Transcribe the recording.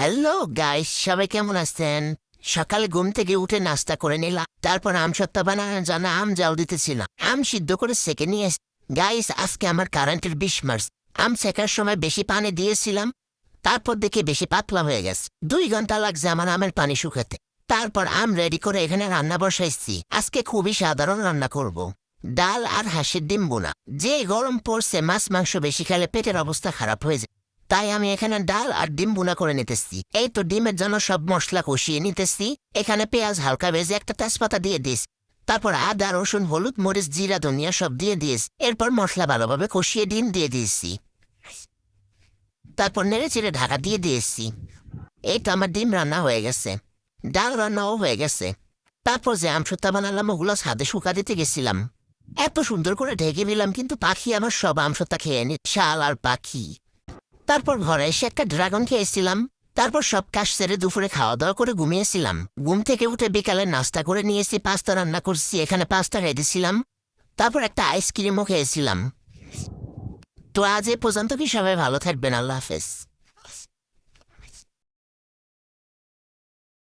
Hello guys, সবাই কেমন আছেন? সকালে ঘুম থেকে উঠে নাস্তা করে নিলাম, তারপর আম সত্তা বানানোর জন্য আম জাল দিতেছিলাম। আম সিদ্ধ করে সেকে নিয়ে গাইস, আজকে আমার কারেন্টের 20 মার্চ। আম সেকার সময় বেশি পানি দিয়েছিলাম, তারপর দেখে বেশি পাতলা হয়ে গেছে। 2 ঘন্টা লাগছে আমার আমের পানি শুকাতে। তারপর আম রেডি করে এখানে রান্না বসাইছি। আজকে খুবই সাধারণ রান্না করব, ডাল আর হাঁসের ডিম বোনা। যে গরম পড়ছে, মাছ মাংস বেশি খেলে পেটের অবস্থা খারাপ হয়ে যায়, তাই আমি এখানে ডাল আর ডিম বুনা করে নিতেছি। এই তো ডিমের জন্য সব মশলা কষিয়ে নিতেছি। এখানে পেঁয়াজ হালকা ভেজে একটা তেজপাতা দিয়ে দিস, তারপর আদা রসুন হলুদ মরিচ জিরা ধনিয়া সব দিয়ে দিস। এরপর মশলা ভালোভাবে কষিয়ে ডিম দিয়ে দিয়েছি, তারপর নেড়ে চেড়ে ঢাকা দিয়ে দিয়েছি। এই তো আমার ডিম রান্না হয়ে গেছে, ডাল রান্নাও হয়ে গেছে। তারপর যে আমসত্তা বানালাম ওগুলো ছাদে শুকা দিতে গেছিলাম। এত সুন্দর করে ঢেকে দিলাম, কিন্তু পাখি আমার সব আমসত্তা খেয়ে নি, শাল আর পাখি। তারপর ঘরে এসে একটা ড্রাগন খেয়েছিলাম। তারপর সব কাজ সেরে দুপুরে খাওয়া দাওয়া করে ঘুমিয়েছিলাম। ঘুম থেকে উঠে বিকালে নাস্তা করে নিয়েছি, পাস্তা রান্না করছি, এখানে পাস্তা খেয়েছিলাম। তারপর একটা আইসক্রিমও খেয়েছিলাম। তো আজ এ পর্যন্ত, কি সবাই ভালো থাকবেন, আল্লাহ হাফেজ।